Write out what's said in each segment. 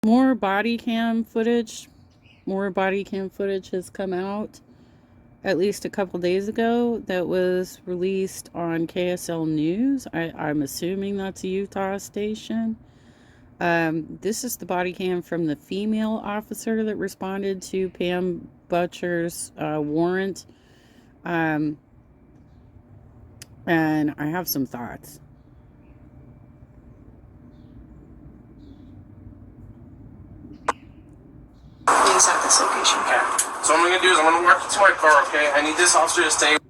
More body cam footage. More body cam footage has come out at least a couple days ago that was released on KSL News. I'm assuming that's a Utah station. This is the body cam from the female officer that responded to Pam Bodtcher's warrant. Um, and I have some thoughts. He's at this location. Okay. So what I'm going to do is I'm going to walk you to my car, okay? I need this officer to stay with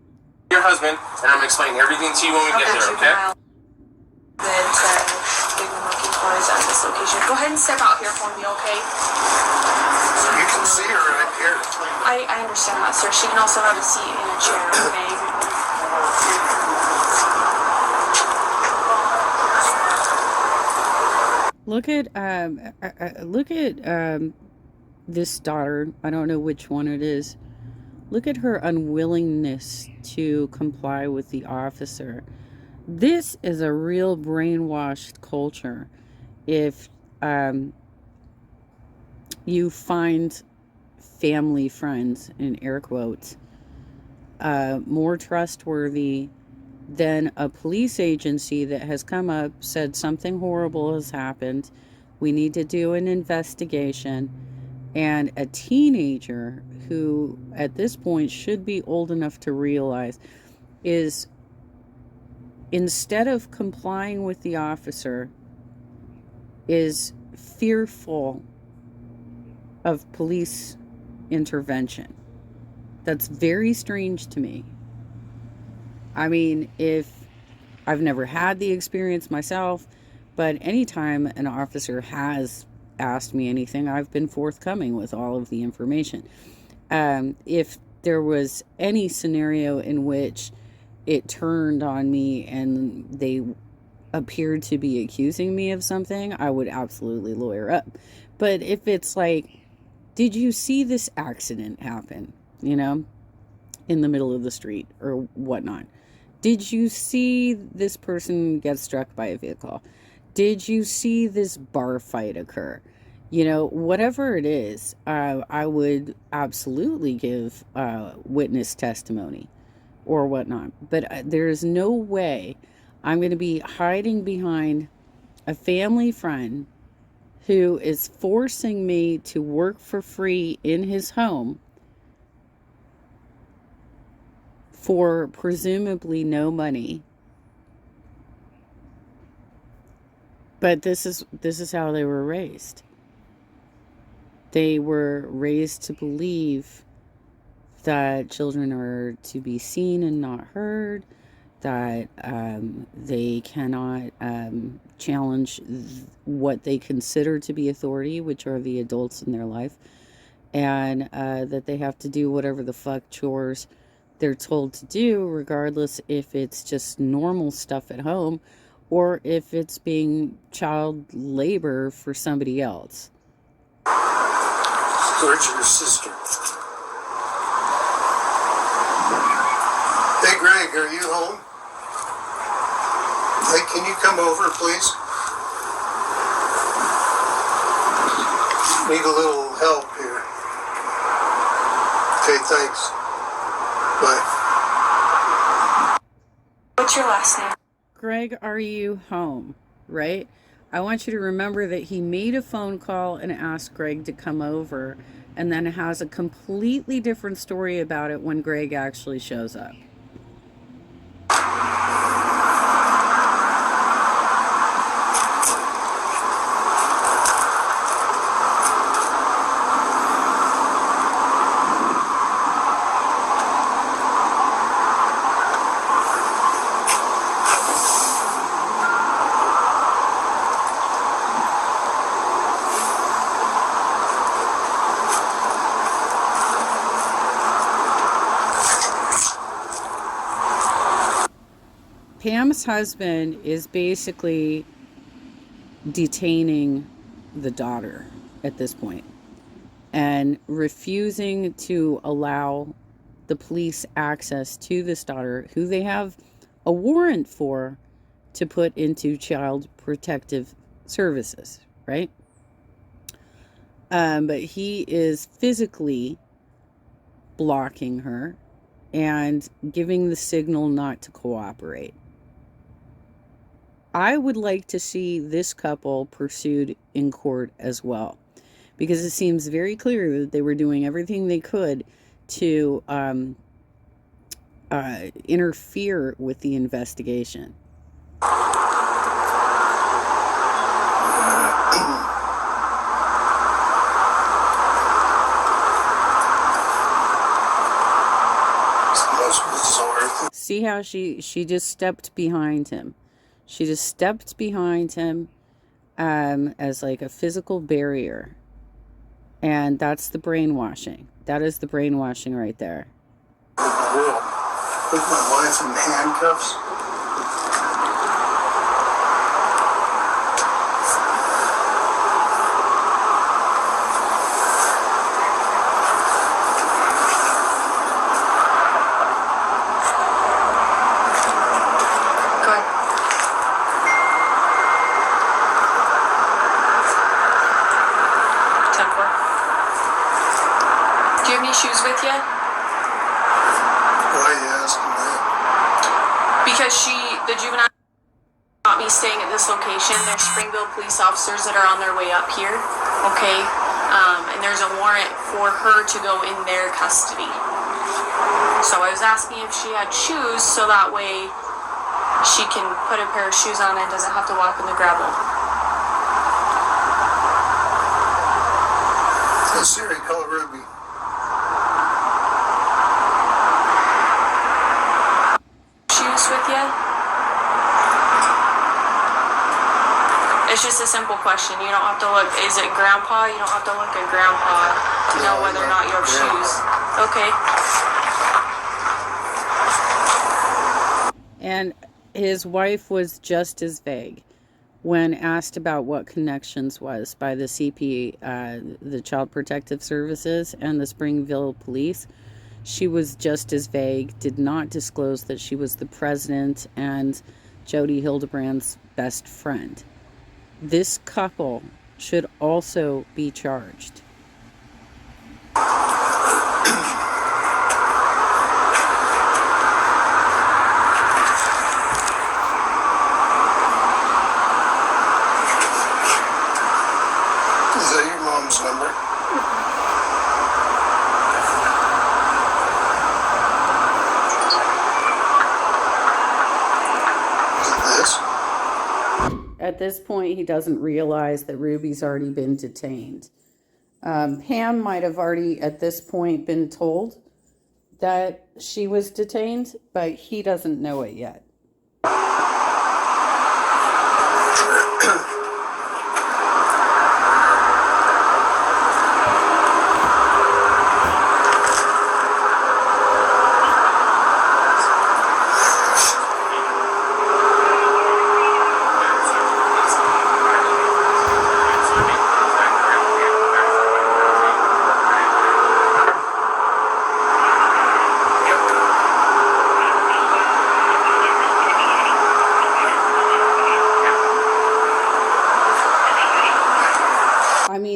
your husband, and I'm going to explain everything to you when we get there, okay? That we've been looking for is at this location. Go ahead and step out here for me, okay? You can see her right here. I understand that, sir. She can also have a seat in a chair, okay? Look at this daughter. I don't know which one it is. Look at her unwillingness to comply with the officer. This is a real brainwashed culture. If you find family friends, in air quotes, more trustworthy than a police agency that has come up, said something horrible has happened, we need to do an investigation, and a teenager who at this point should be old enough to realize is, instead of complying with the officer, is fearful of police intervention. That's very strange to me. I mean, if I've never had the experience myself, but anytime an officer has asked me anything, I've been forthcoming with all of the information. If there was any scenario in which it turned on me and they appeared to be accusing me of something, I would absolutely lawyer up. But if it's like, did you see this accident happen, in the middle of the street or whatnot? Did you see this person get struck by a vehicle? Did you see this bar fight occur? Whatever it is, I would absolutely give witness testimony or whatnot. But there is no way I'm going to be hiding behind a family friend who is forcing me to work for free in his home for presumably no money. But this is how they were raised. They were raised to believe that children are to be seen and not heard, that they cannot challenge what they consider to be authority, which are the adults in their life, and that they have to do whatever the fuck chores they're told to do, regardless if it's just normal stuff at home or if it's being child labor for somebody else. Where's your sister? Hey, Greg, are you home? Hey, can you come over, please? Need a little help here. Okay, thanks. Bye. What's your last name? Greg, are you home? Right? I want you to remember that he made a phone call and asked Greg to come over, and then has a completely different story about it when Greg actually shows up. Pam's husband is basically detaining the daughter at this point and refusing to allow the police access to this daughter, who they have a warrant for, to put into child protective services, right? But he is physically blocking her and giving the signal not to cooperate. I would like to see this couple pursued in court as well, because it seems very clear that they were doing everything they could to interfere with the investigation. See how she just stepped behind him. She just stepped behind him as like a physical barrier. And that's the brainwashing. That is the brainwashing right there. Put my wife in handcuffs. Go ahead. 10-4. Do you have any shoes with you? Why are you asking that? Because the juvenile not me staying at this location. There's Springville police officers that are on their way up here. Okay. And there's a warrant for her to go in their custody. So I was asking if she had shoes so that way she can put a pair of shoes on and doesn't have to walk in the gravel. So Siri, call Ruby. Shoes with you? It's just a simple question. You don't have to look. Is it grandpa? You don't have to look at grandpa to know whether or not you have shoes. Okay. And his wife was just as vague when asked about what connections was by the CP, the Child Protective Services, and the Springville Police. She was just as vague, did not disclose that she was the president and Jody Hildebrand's best friend. This couple should also be charged. Is that your mom's number? At this point, he doesn't realize that Ruby's already been detained. Pam might have already, at this point, been told that she was detained, but he doesn't know it yet.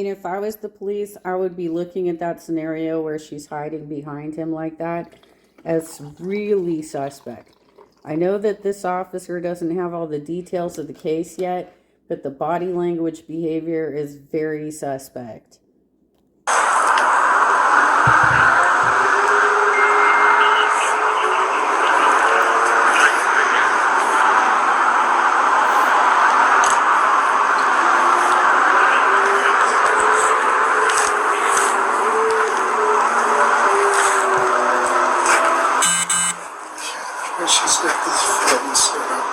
If I was the police, I would be looking at that scenario where she's hiding behind him like that as really suspect. I know that this officer doesn't have all the details of the case yet, but the body language behavior is very suspect. She's got this phone set up.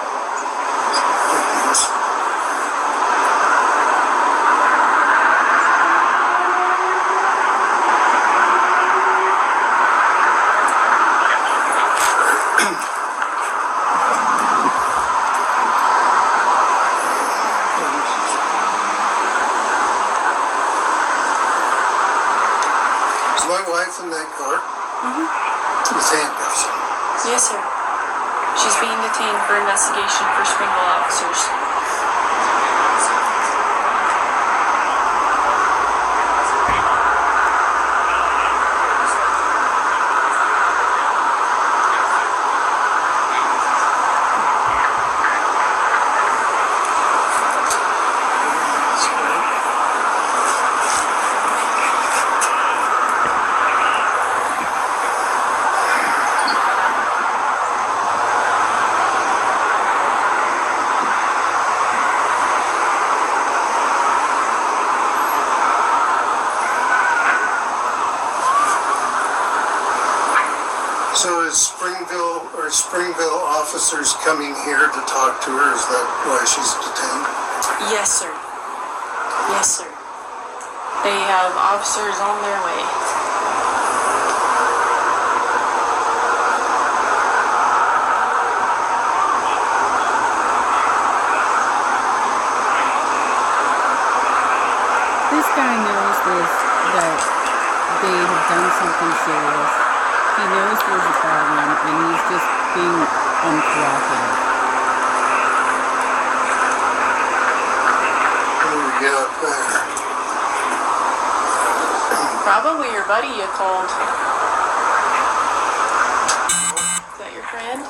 Is my wife in that car? Mm-hmm. With handcuffs on. Yes, sir. She's being detained for investigation for Springville officers. So is Springville officers coming here to talk to her? Is that why she's detained? Yes, sir. Yes, sir. They have officers on their way. This guy knows this, that they have done something serious. He knows there's a problem, and he's just being uncooperative. What do we got there? Probably your buddy you called. Is that your friend?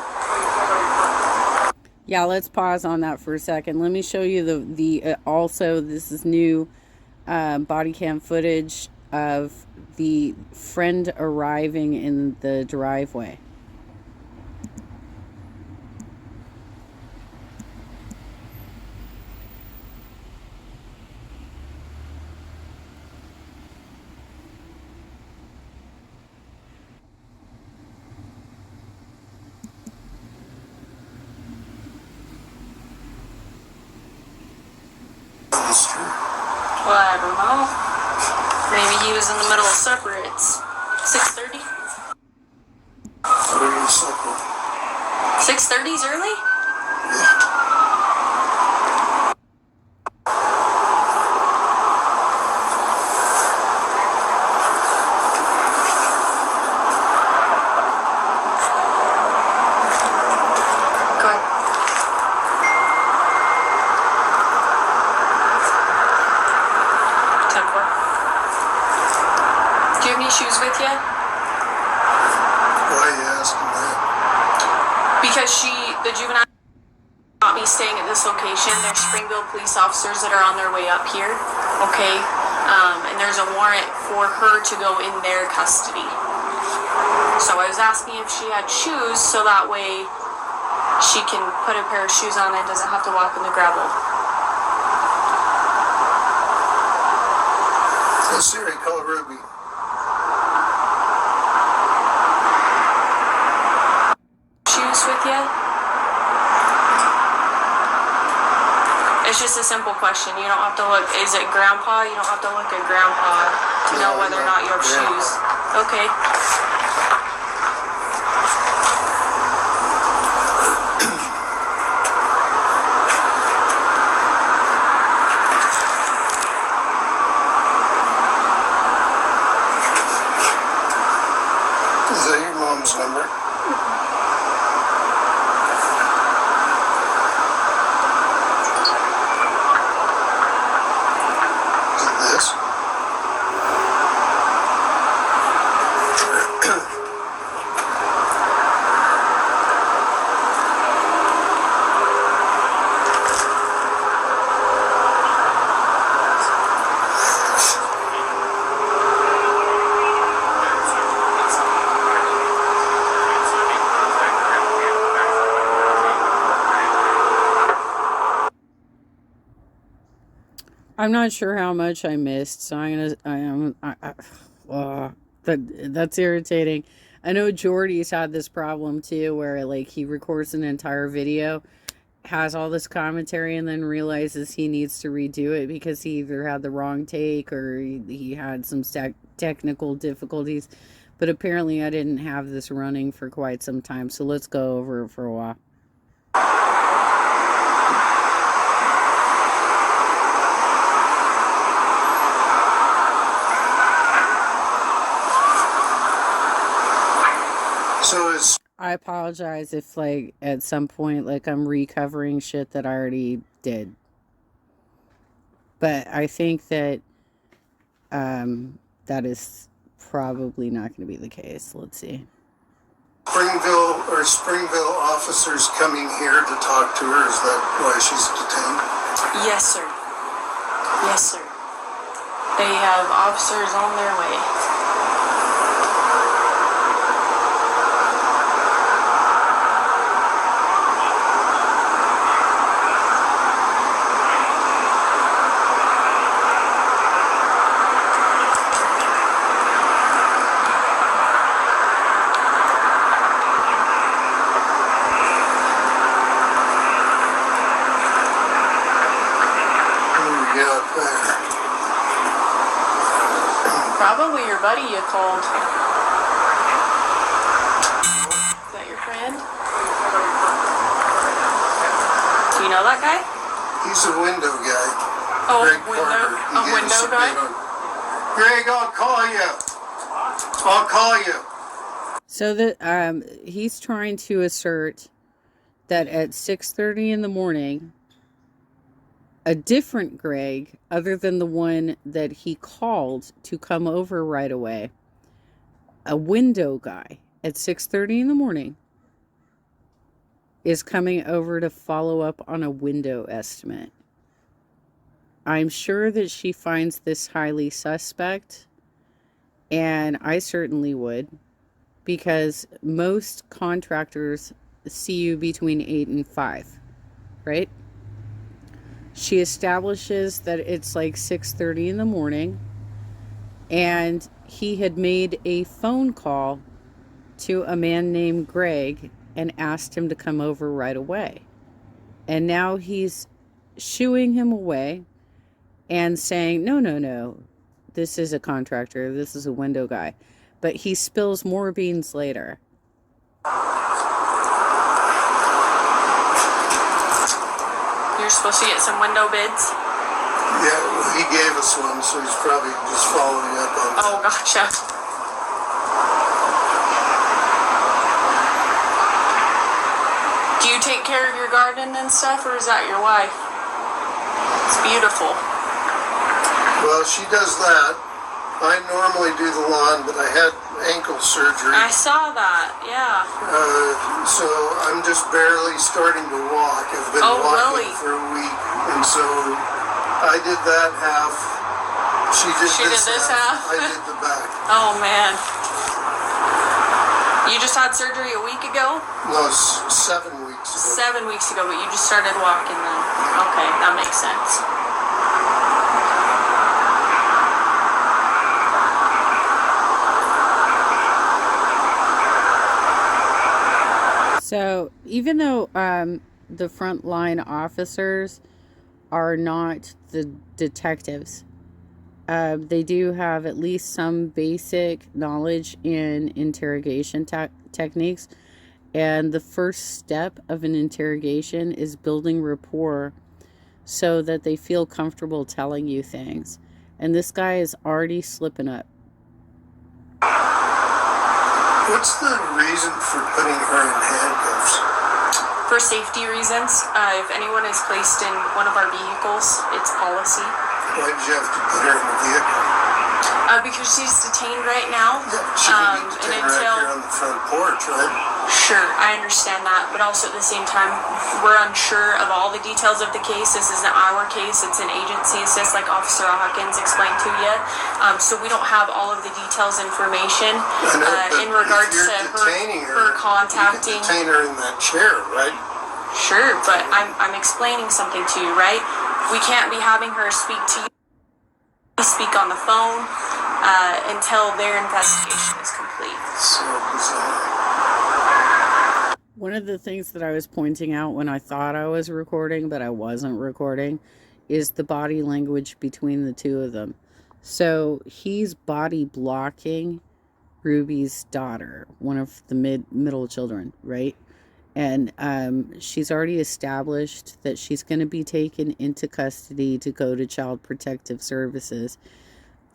Yeah, let's pause on that for a second. Let me show you the also, this is new body cam footage of the friend arriving in the driveway. Well, I don't know. Maybe he was in the middle of supper. It's 6:30. What are you supper? 6:30's early? Yeah. Shoes with you? Why are you asking that? Because the juvenile not be staying at this location. There's Springville police officers that are on their way up here, okay? And there's a warrant for her to go in their custody. So I was asking if she had shoes so that way she can put a pair of shoes on and doesn't have to walk in the gravel. Hey Siri, call Ruby. With you? It's just a simple question. You don't have to look. Is it grandpa? You don't have to look at grandpa to know whether or not you have shoes. Okay. Is that your mom's number? I'm not sure how much I missed, so that's irritating. I know Jordy's had this problem too, where like he records an entire video, has all this commentary, and then realizes he needs to redo it because he either had the wrong take or he had some technical difficulties. But apparently I didn't have this running for quite some time, so let's go over it for a while. I apologize if, like, at some point, like, I'm recovering shit that I already did. But I think that, that is probably not going to be the case. Let's see. Springville officers coming here to talk to her? Is that why she's detained? Yes, sir. Yes, sir. They have officers on their way. Probably your buddy you called. Is that your friend? Do you know that guy? He's a window guy. Oh, Greg window, Parker. He a gave us window a guy? bid on- Greg, I'll call you. I'll call you. So that he's trying to assert that at 6:30 in the morning, a different Greg, other than the one that he called to come over right away, a window guy at 6:30 in the morning, is coming over to follow up on a window estimate. I'm sure that she finds this highly suspect, and I certainly would, because most contractors see you between 8 and 5, right? She establishes that it's like 6:30 in the morning, and he had made a phone call to a man named Greg and asked him to come over right away. And now he's shooing him away and saying, no, this is a contractor, this is a window guy. But he spills more beans later. You're supposed to get some window bids? Yeah, well, he gave us one, so he's probably just following up on that. Oh, gotcha. Do you take care of your garden and stuff, or is that your wife? It's beautiful. Well, she does that. I normally do the lawn, but I had ankle surgery. I saw that, yeah. So I'm just barely starting to walk. I've been Oh, walking really? for a week, and so I did that half. She did this half. I did the back. Oh, man. You just had surgery a week ago? No, 7 weeks ago. 7 weeks ago, but you just started walking then. Okay, that makes sense. So even though the frontline officers are not the detectives, they do have at least some basic knowledge in interrogation techniques. And the first step of an interrogation is building rapport so that they feel comfortable telling you things. And this guy is already slipping up. What's the reason for putting her in handcuffs? For safety reasons, if anyone is placed in one of our vehicles, it's policy. Why did you have to put her in the vehicle? Because she's detained right now. Yeah, she would be detained right here on the front porch, right? Sure, I understand that, but also at the same time, we're unsure of all the details of the case. This isn't our case, it's an agency assist like Officer Hawkins explained to you. So we don't have all of the details information in regards to her contacting. You can detain her in that chair, right? Sure, but I'm explaining something to you, right? We can't be having her speak to you, speak on the phone, until their investigation is complete. So bizarre. One of the things that I was pointing out when I thought I was recording, but I wasn't recording, is the body language between the two of them. So he's body blocking Ruby's daughter, one of the middle children, right? And she's already established that she's going to be taken into custody to go to Child Protective Services.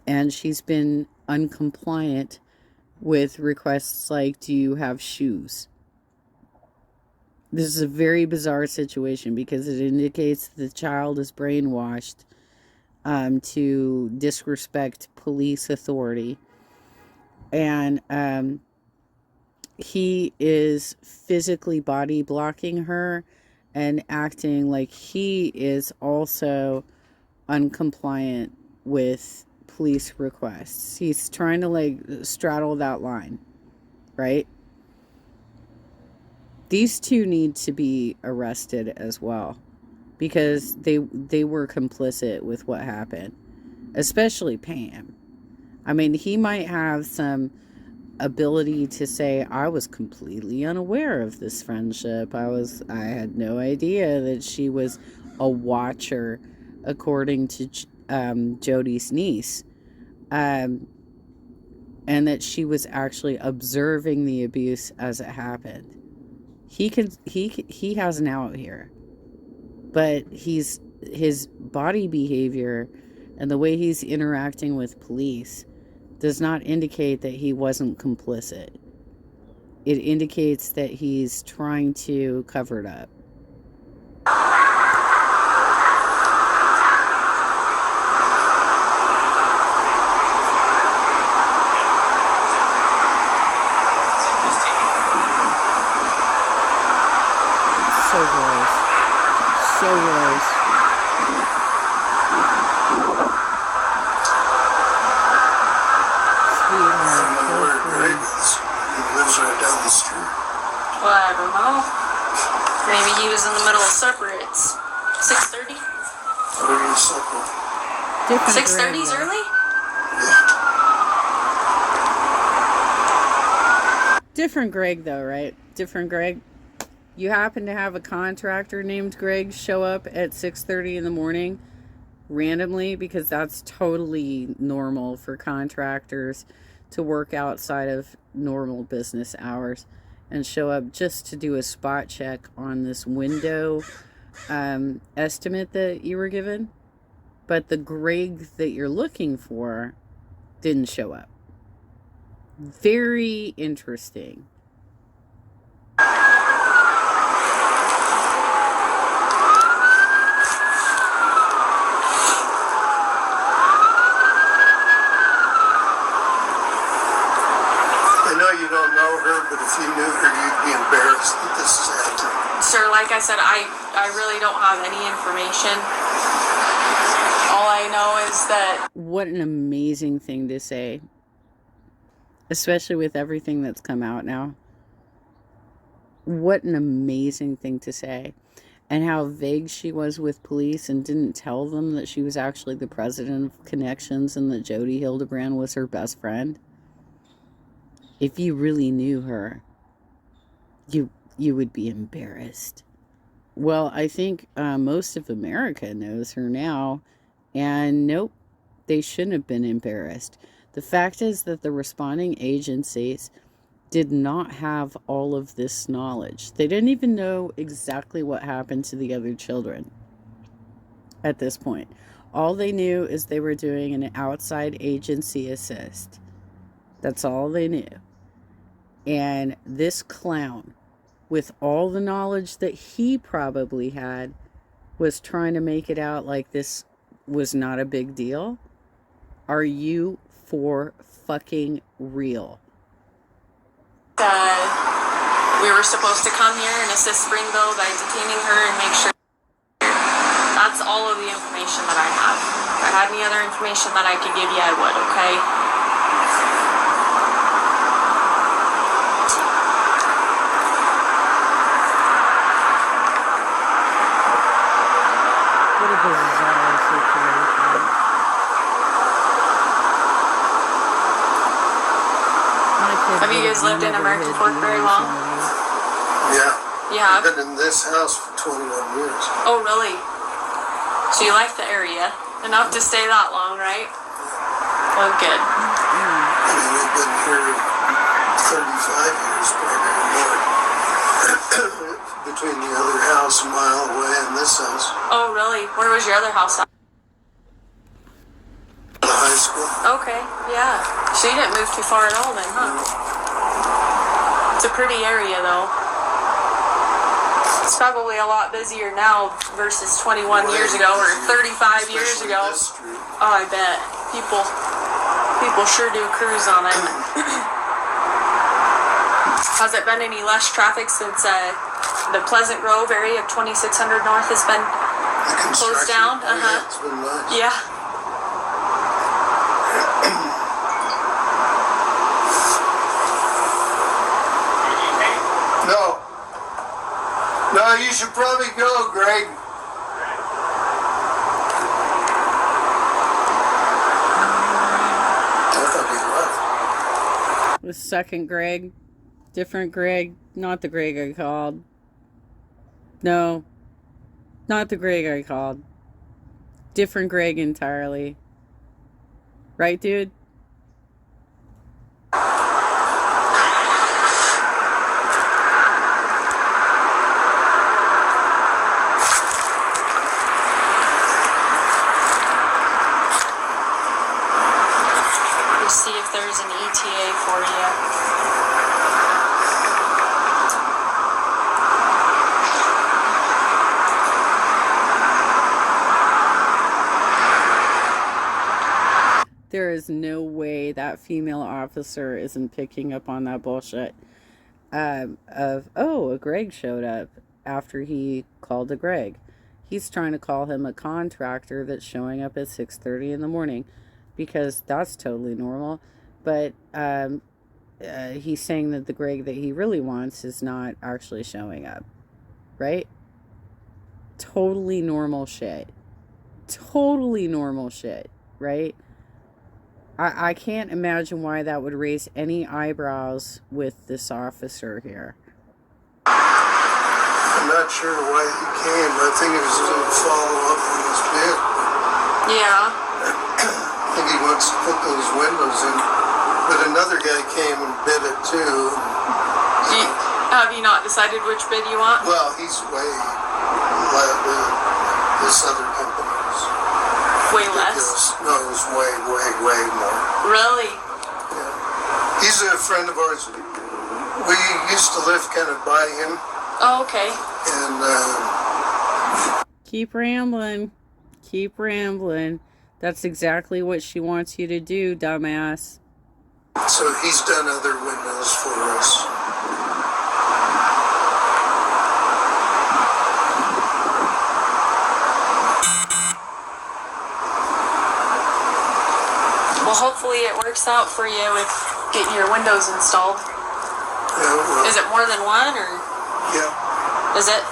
And she's been uncompliant with requests like, do you have shoes? This is a very bizarre situation because it indicates the child is brainwashed to disrespect police authority. And he is physically body blocking her and acting like he is also uncompliant with police requests. He's trying to like straddle that line, right? These two need to be arrested as well because they were complicit with what happened, especially Pam. I mean, he might have some ability to say, I was completely unaware of this friendship. I had no idea that she was a watcher, according to Jody's niece. and that she was actually observing the abuse as it happened. He has an out here, but his body behavior and the way he's interacting with police does not indicate that he wasn't complicit. It indicates that he's trying to cover it up. So gross. So gross. Down the street. Well, I don't know. Maybe he was in the middle of supper. It's 6:30. Early supper. 6:30's early? Yeah. Different Greg, though, right? Different Greg. You happen to have a contractor named Greg show up at 6:30 in the morning randomly, because that's totally normal for contractors to work outside of normal business hours and show up just to do a spot check on this window estimate that you were given. But the Greg that you're looking for didn't show up. Very interesting. But if you knew her, you'd be embarrassed that this is happening. Sir, like I said, I really don't have any information. All I know is that... What an amazing thing to say. Especially with everything that's come out now. What an amazing thing to say. And how vague she was with police and didn't tell them that she was actually the president of Connections and that Jody Hildebrand was her best friend. If you really knew her, you would be embarrassed. Well, I think most of America knows her now, and nope, they shouldn't have been embarrassed. The fact is that the responding agencies did not have all of this knowledge. They didn't even know exactly what happened to the other children at this point. All they knew is they were doing an outside agency assist. That's all they knew. And this clown, with all the knowledge that he probably had, was trying to make it out like this was not a big deal. Are you for fucking real? We were supposed to come here and assist Springville by detaining her and make sure. That's all of the information that I have. If I had any other information that I could give you, I would, okay? What a bizarre situation. Have you guys lived in American Fork very long? Yeah. Yeah. I've been in this house for 21 years. Oh, really? So you like the area enough to stay that long, right? Oh, good. I mean, we've been here 35 years, probably more. Between the other house a mile away and this house. Oh, really? Where was your other house at? The high school. Okay, yeah. So you didn't move too far at all then, huh? It's a pretty area, though. It's probably a lot busier now versus 21 years ago or 35 years ago. Oh, I bet. People sure do cruise on it. Has it been any less traffic since the Pleasant Grove area of 2600 North has been closed down? Yeah, it's been nice. Yeah. No, you should probably go, Greg. I thought he left. The second Greg. Different Greg. Not the Greg I called. No. Not the Greg I called. Different Greg entirely. Right, dude? to see if there's an ETA for you. There is no way that female officer isn't picking up on that bullshit. A Greg showed up after he called a Greg. He's trying to call him a contractor that's showing up at 6:30 in the morning, because that's totally normal. But he's saying that the Greg that he really wants is not actually showing up, right? Totally normal shit. Totally normal shit, right? I can't imagine why that would raise any eyebrows with this officer here. I'm not sure why he came. I think it was to follow up on his bid. Yeah. I think he wants to put those windows in. But another guy came and bid it too. Have you not decided which bid you want? Well, he's way this other company was Way ridiculous. less? No, it was way more. Really? Yeah. He's a friend of ours. We used to live kind of by him. Oh, okay. And Keep rambling. Keep rambling. That's exactly what she wants you to do, dumbass. so he's done other windows for us. Well, hopefully it works out for you with getting your windows installed. Yeah, well, Is it more than one, or yeah. is it?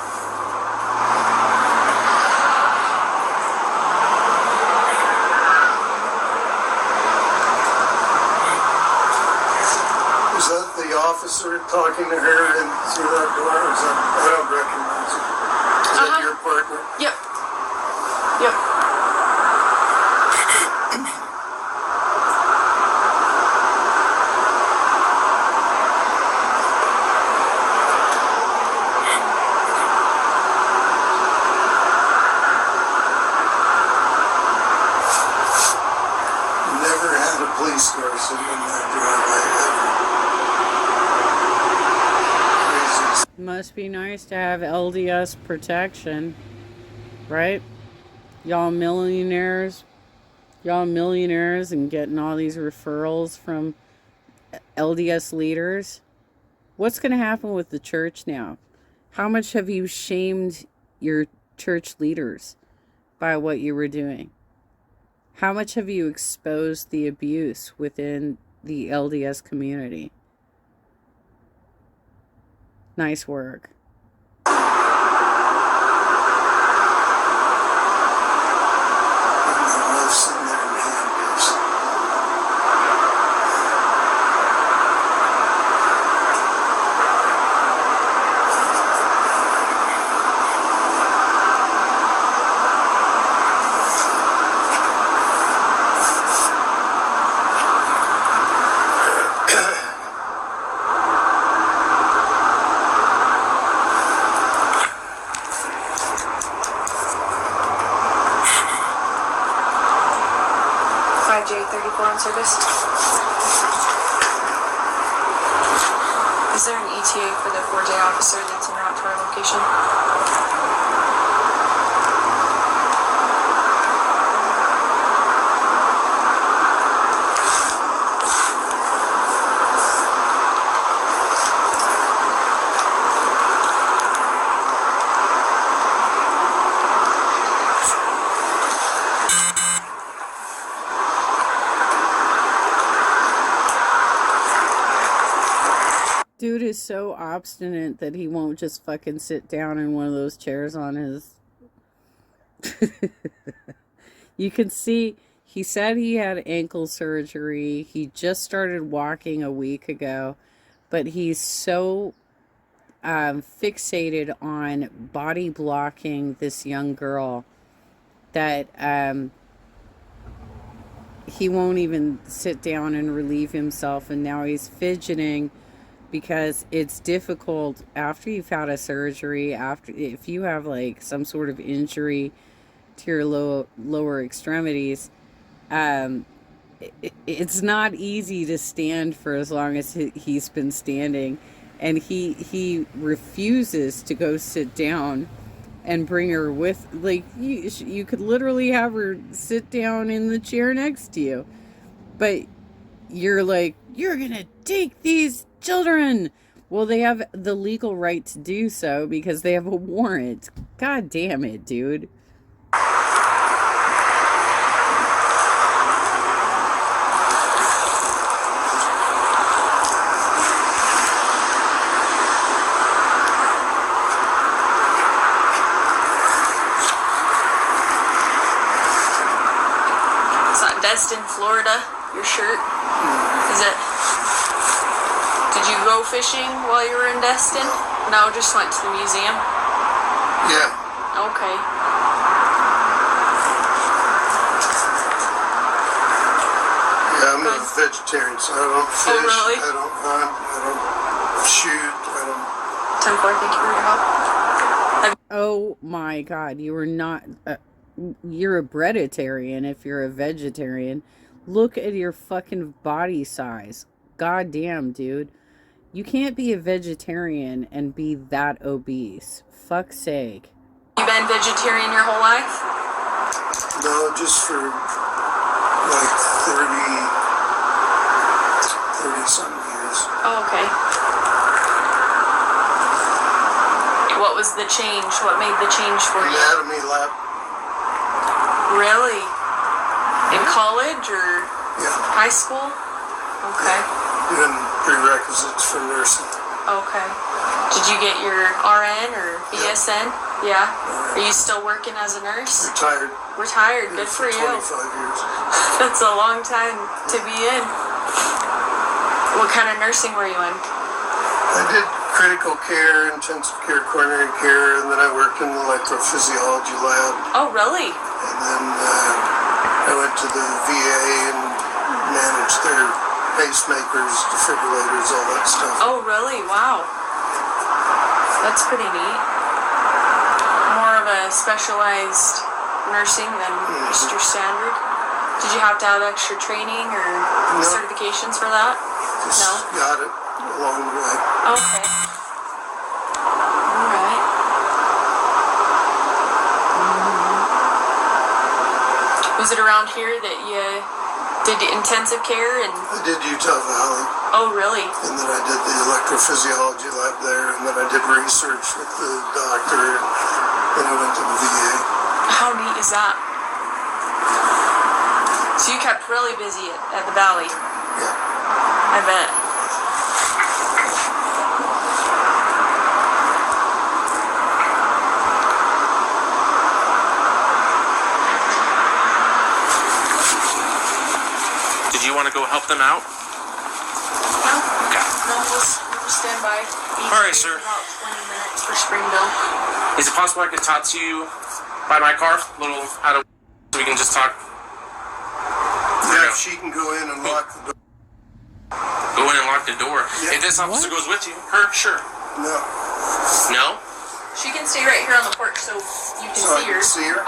Is that the officer talking to her in through that door? Is that, I don't recognize it. Is that your partner? Yep. Yep. Never had a police car sitting in that driveway ever. Crazy. Must be nice to have LDS protection, right? Y'all millionaires and getting all these referrals from LDS leaders. What's going to happen with the church now? How much have you shamed your church leaders by what you were doing? How much have you exposed the abuse within the LDS community? Nice work. Love sitting there in handcuffs. On service. Is there an ETA for the 4J officer that's en route to our location? Dude is so obstinate that he won't just fucking sit down in one of those chairs on his... You can see, he said he had ankle surgery. He just started walking a week ago. But he's so fixated on body blocking this young girl that he won't even sit down and relieve himself. And now he's fidgeting, because it's difficult after you've had a surgery, if you have like some sort of injury to your lower extremities, it's not easy to stand for as long as he's been standing, and he refuses to go sit down and bring her with. Like, you could literally have her sit down in the chair next to you, but you're like, you're gonna take these children. Well, they have the legal right to do so because they have a warrant. God damn it, dude. Destin, Florida, your shirt. Is it? Did you go fishing while you were in Destin? No, just went to the museum. Yeah. Okay. Yeah, I'm a vegetarian, so I don't fish. Oh, really? I don't hunt. I don't shoot. I don't. 10-4, thank you for your help. Oh my God, you are not. You're a breaditarian if you're a vegetarian. Look at your fucking body size. God damn, dude. You can't be a vegetarian and be that obese. Fuck's sake. You been vegetarian your whole life? No, just for like 30 something years. Oh, okay. What was the change? What made the change for you? Anatomy lab. Really? In college or Yeah. high school? Okay. Doing prerequisites for nursing. Okay. Did you get your RN or BSN? Yeah. Are you still working as a nurse? Retired. Retired. Good for you. 25 years. That's a long time to be in. What kind of nursing were you in? I did critical care, intensive care, coronary care, and then I worked in the electrophysiology lab. Oh, really? And then I went to the VA and managed their pacemakers, defibrillators, all that stuff. Oh, really? Wow. That's pretty neat. More of a specialized nursing than just your standard. Did you have to have extra training or No. certifications for that? Just No? got it along the way. Okay. All right. Was it around here that you did intensive care and? I did Utah Valley, Oh, really? and then I did the electrophysiology lab there, and then I did research with the doctor, and I went to the VA. How neat is that? So you kept really busy at the Valley. Yeah. I bet. Did you want to go help them out? No, Okay. no, we'll stand by. Each All right, day sir. for about 20 minutes for Springville. Is it possible I could talk to you by my car? A little out of so we can just talk. Yeah, if she can go in and lock the door. Go in and lock the door. Yeah. If this officer goes with you, her, sure. No. No? She can stay right here on the porch so you can So see I can her. see her?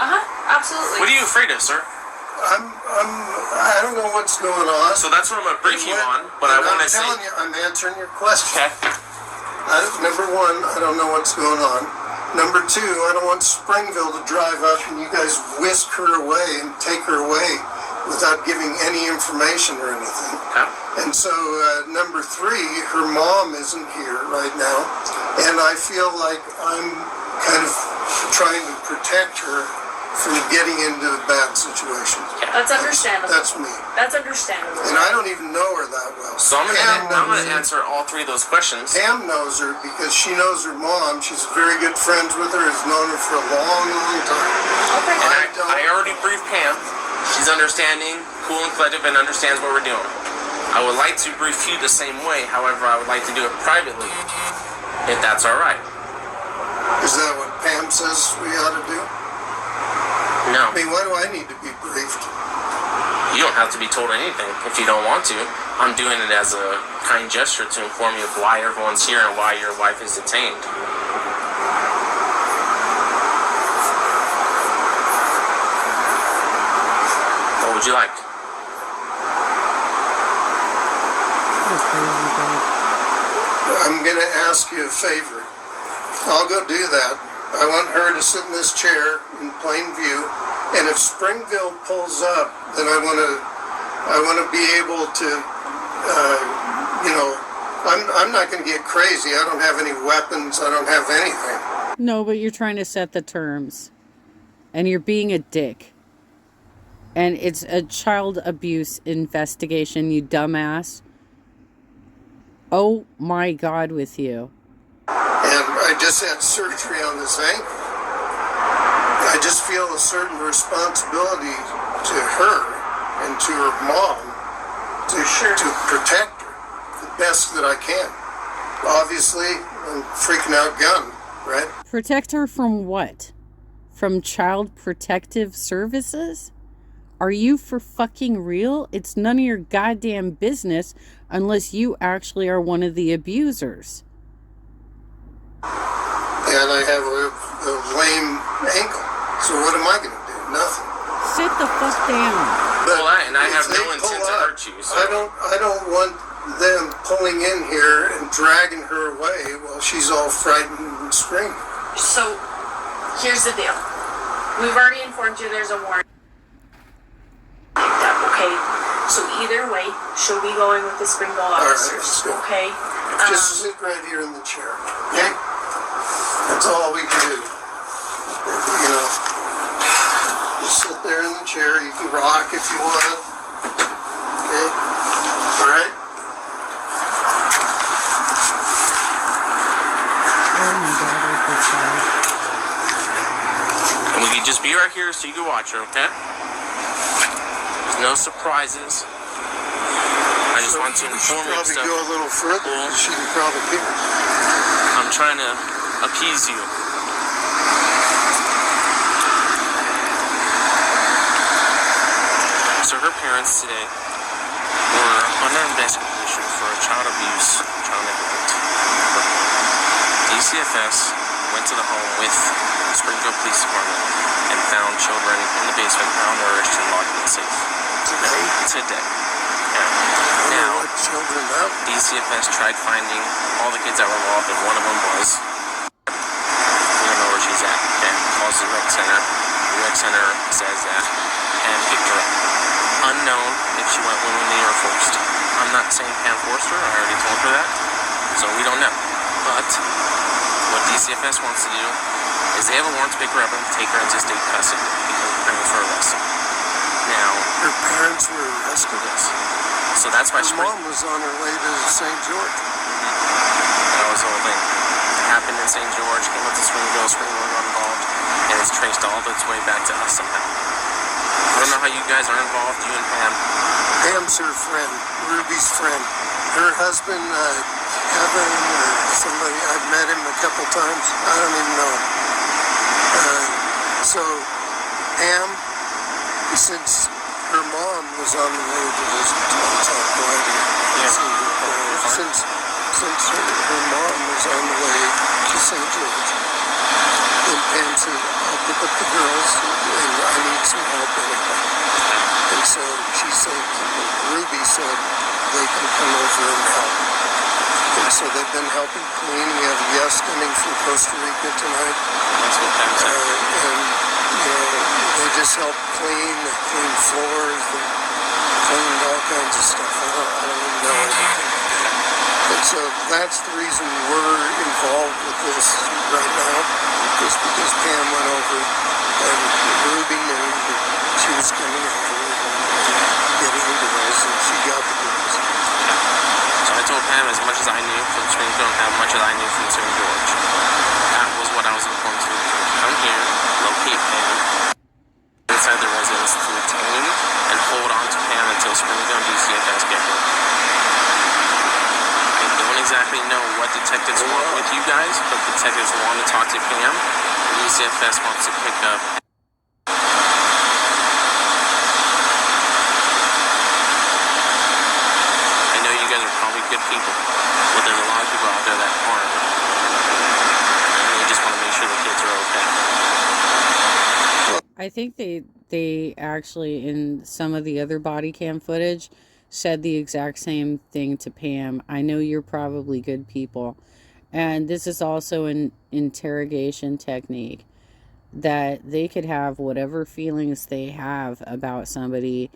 Absolutely. What are you afraid of, sir? I don't know what's going on. So that's what I'm going to brief you on, but I want to say... I'm telling you, I'm answering your question. Okay. Number one, I don't know what's going on. Number two, I don't want Springville to drive up and you guys whisk her away and take her away without giving any information or anything. Okay. And so, number three, her mom isn't here right now, and I feel like I'm kind of trying to protect her from getting into bad situations. That's understandable. That's me. That's understandable. And I don't even know her that well. So I'm Pam going knows to her. answer all three of those questions. Pam knows her because she knows her mom. She's very good friends with her, has known her for a long, long time. Okay. And I don't- I already briefed Pam. She's understanding, cool and collective, and understands what we're doing. I would like to brief you the same way. However, I would like to do it privately, if that's all right. Is that what Pam says we ought to do? No, I mean, why do I need to be briefed? you don't have to be told anything if you don't want to. I'm doing it as a kind gesture to inform you of why everyone's here and why your wife is detained. What would you like? crazy, Greg. I'm going to ask you a favor. I'll go do that. I want her to sit in this chair in plain view, and if Springville pulls up, then I want to be able to, I'm not going to get crazy. I don't have any weapons. I don't have anything. No, but you're trying to set the terms. And you're being a dick. And it's a child abuse investigation, you dumbass. Oh my God with you. And I just had surgery on this ankle. I just feel a certain responsibility to her and to her mom to protect her the best that I can. Obviously, I'm freaking out gun, right? Protect her from what? From Child Protective Services? Are you for fucking real? It's none of your goddamn business unless you actually are one of the abusers. And I have a lame ankle. So what am I going to do? Nothing. Sit the fuck down. But and I have if they no intent pull to up, hurt you. So. I don't want them pulling in here and dragging her away while she's all frightened and screaming. So, here's the deal. We've already informed you there's a warrant. Okay? So either way, she'll be going with the Springville officers. All right, okay? Just sit right here in the chair. Okay? That's all we can do. You know, just sit there in the chair. You can rock if you want. Okay? All right? Oh my God, with this guy. And we can just be right here so you can watch her, okay? There's no surprises. I just want to inform you of Probably stuff. go a little further. She can probably hear. I'm trying to appease you. So her parents today were under investigation for child abuse, child neglect. DCFS went to the home with the Springfield Police Department and found children in the basement, malnourished and locked in the safe. Today. Yeah. Now, What children that? DCFS tried finding all the kids that were involved, and one of them was. We don't know where she's at. Okay, calls the rec center. The rec center says that Pam picked her up. Unknown if she went willingly or forced. I'm not saying Pam forced her. I already told her that, so we don't know. But what DCFS wants to do is they have a warrant to pick her up and take her into state custody because we're bringing for arrest. Now, Her parents were arrested. so that's why Her mom was on her way to St. George. That was the whole thing. It happened in St. George, came up to Springville got involved, and it's traced all its way back to us somehow. I don't know how you guys are involved, you and Pam. Pam's her friend, Ruby's friend. Her husband, Kevin, or somebody, I've met him a couple times. I don't even know him. So, Pam, since her mom was on the way to this since her mom was on the way to St. George, then Pam said, I'll pick up the girls and I need some help anyway. And so she said, Ruby said they can come over and help. And so they've been helping clean. We have guests coming from Costa Rica tonight. That's what Pam said. And they just help clean floors, they cleaned all kinds of stuff. I don't even know anything. And so that's the reason we're involved with this right now, just because Pam went over and Ruby knew that she was coming over and getting into this, and she got the girls. So I told Pam as much as I knew from Springfield and how much as I knew from St. George. That was what I was informed to. Come here, locate Pam inside the residence to detain and hold on to Pam until Springfield and DCFS get her. I don't exactly know what detectives want with you guys, but detectives want to talk to Pam. DCFS wants to pick up. I know you guys are probably good people, but there's a lot of people out there that aren't. And we just want to make sure the kids are okay. I think they actually, in some of the other body cam footage, said the exact same thing to Pam. I know you're probably good people. And this is also an interrogation technique, that they could have whatever feelings they have about somebody,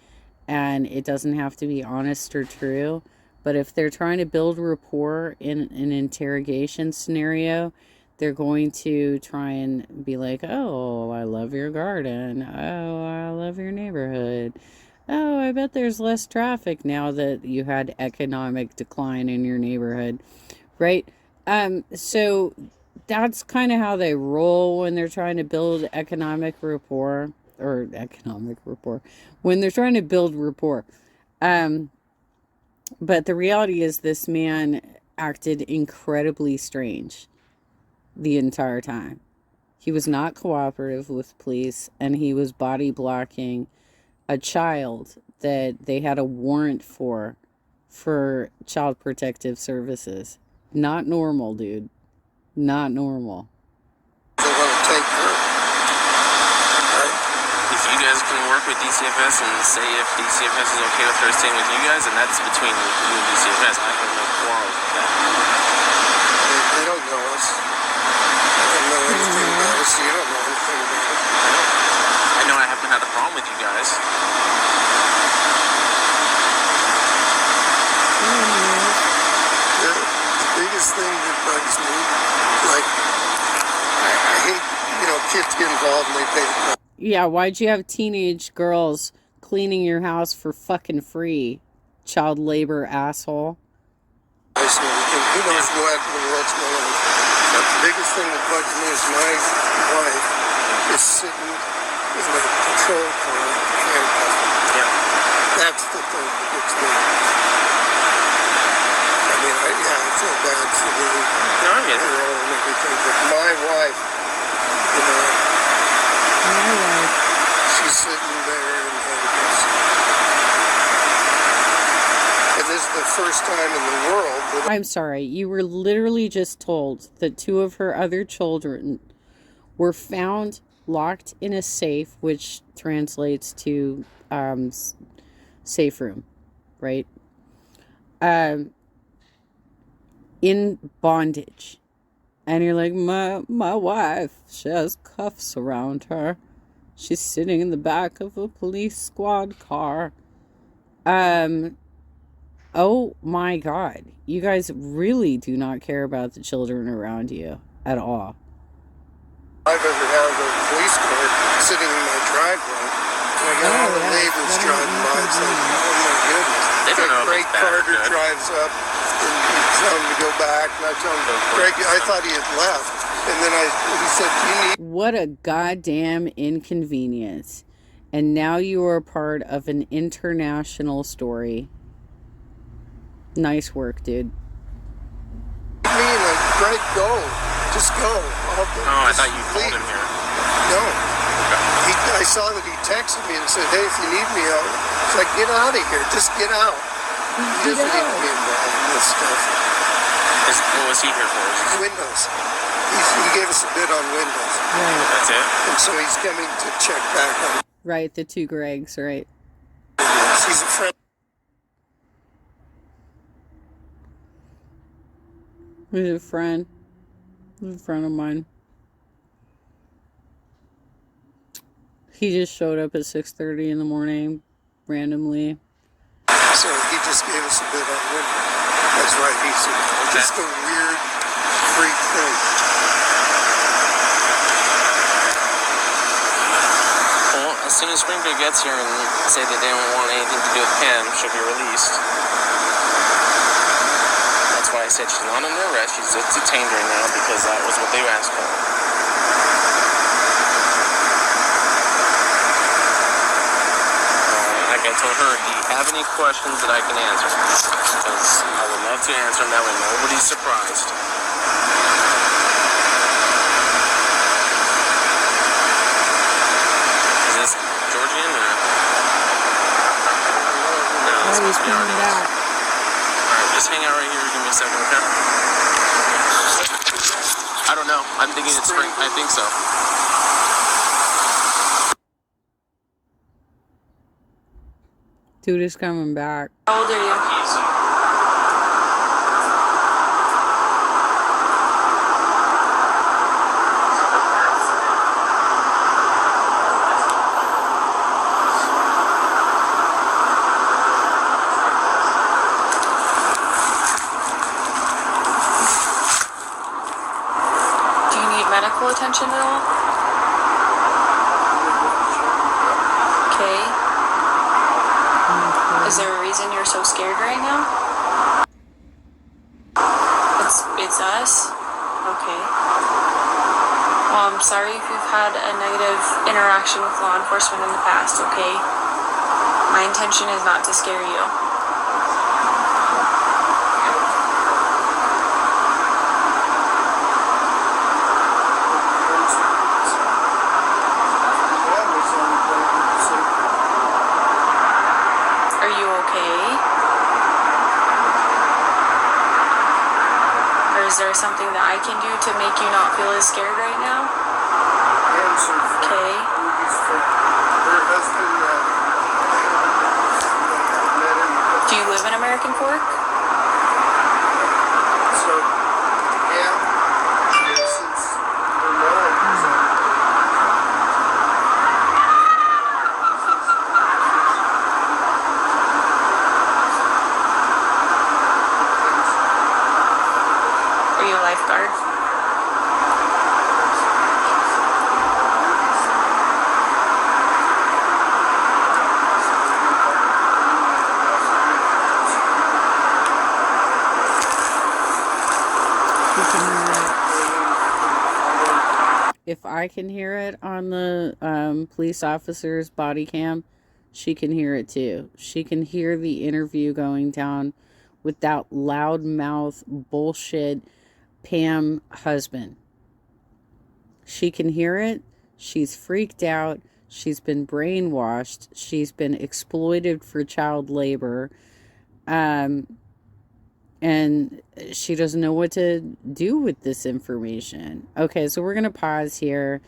and it doesn't have to be honest or true. But if they're trying to build rapport in an interrogation scenario, they're going to try and be like, oh, I love your garden. Oh, I love your neighborhood. Oh, I bet there's less traffic now that you had economic decline in your neighborhood, right? So that's kind of how they roll when they're trying to build economic rapport, when they're trying to build rapport. But the reality is, this man acted incredibly strange the entire time. He was not cooperative with police, and he was body blocking a child that they had a warrant for Child Protective Services. Not normal, dude. Not normal. They want to take her. Right? If you guys can work with DCFS and say if DCFS is okay with her staying with you guys, and that's between you and DCFS, I have no quarrel with that. They don't know us. They don't know anything about us. You don't know anything about us. I know I haven't had a problem with you guys. The biggest thing that bugs me, like, I hate, kids get involved and they pay the price. Yeah, why'd you have teenage girls cleaning your house for fucking free? Child labor asshole. And everything. Who knows what the world's going. But the biggest thing that bugs me is my wife is sitting in a patrol car handcuffed. Yeah. That's the thing that gets me. I feel bad for the No, I get it. girl and everything, but my wife, she's sitting there in handcuffs. And this is the first time in the world that I'm sorry, you were literally just told that 2 of her other children were found locked in a safe, which translates to safe room, right? In bondage. And you're like, my wife, she has cuffs around her. She's sitting in the back of a police squad car. Oh my God. You guys really do not care about the children around you at all. I've ever had a police car sitting in my driveway. And I got all the neighbors driving by. It's like, oh my goodness. They don't know if Greg it's bad or Carter good. drives up and he's telling him to go back. And I tell him, Greg, I thought he had left. And then he said, do you need... What a goddamn inconvenience. And now you are part of an international story. Nice work, dude. Me, like, Greg, go. Just go. I thought you called him here. No. I saw that he texted me and said, hey, if you need me, it's like, get out of here. Just get out. He doesn't need to be involved in this stuff. What was he here for? Windows. He gave us a bid on Windows. Right. That's it? And so he's coming to check back on. Right, the 2 Gregs, right. He's a friend. He's a friend. He's a friend of mine. He just showed up at 6:30 in the morning, randomly. So he just gave us a bid on Windows. That's right. He's just a weird freak thing. Well, as soon as Springfield gets here and say that they don't want anything to do with Pam, she'll be released. That's why I said she's not under arrest. She's just detained right now because that was what they asked for. Like I told her, do you have any questions that I can answer? Because I would love to answer them. That way nobody's surprised. Is this Georgian or? No, it's supposed to be Ardennes. Alright, just hang out right here. Give me a second, okay? I don't know. I'm thinking it's spring. I think so. Dude is coming back. How old are you? Do you need medical attention at all? Okay. Is there a reason you're so scared right now? It's us? Okay. Well, I'm sorry if you've had a negative interaction with law enforcement in the past, okay? My intention is not to scare you. Are you okay? Or is there something that I can do to make you not feel as scared right now? Okay. Do you live in American Fork? Are you a lifeguard? If I can hear it on the police officer's body cam, she can hear it too. She can hear the interview going down with that loudmouth bullshit Pam husband. She can hear it. She's freaked out. She's been brainwashed. She's been exploited for child labor. And she doesn't know what to do with this information. Okay, so we're going to pause here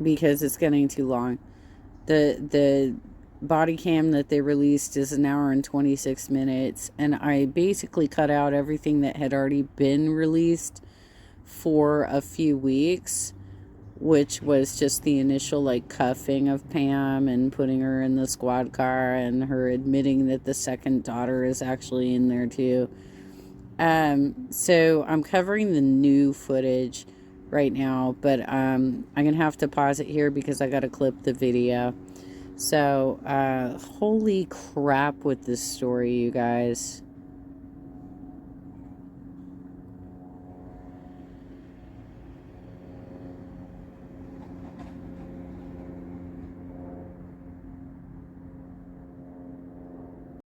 because it's getting too long. The body cam that they released is 1 hour and 26 minutes, and I basically cut out everything that had already been released for a few weeks, which was just the initial like cuffing of Pam and putting her in the squad car and her admitting that the second daughter is actually in there too. So I'm covering the new footage right now, but I'm gonna have to pause it here because I gotta clip the video. So holy crap with this story, you guys.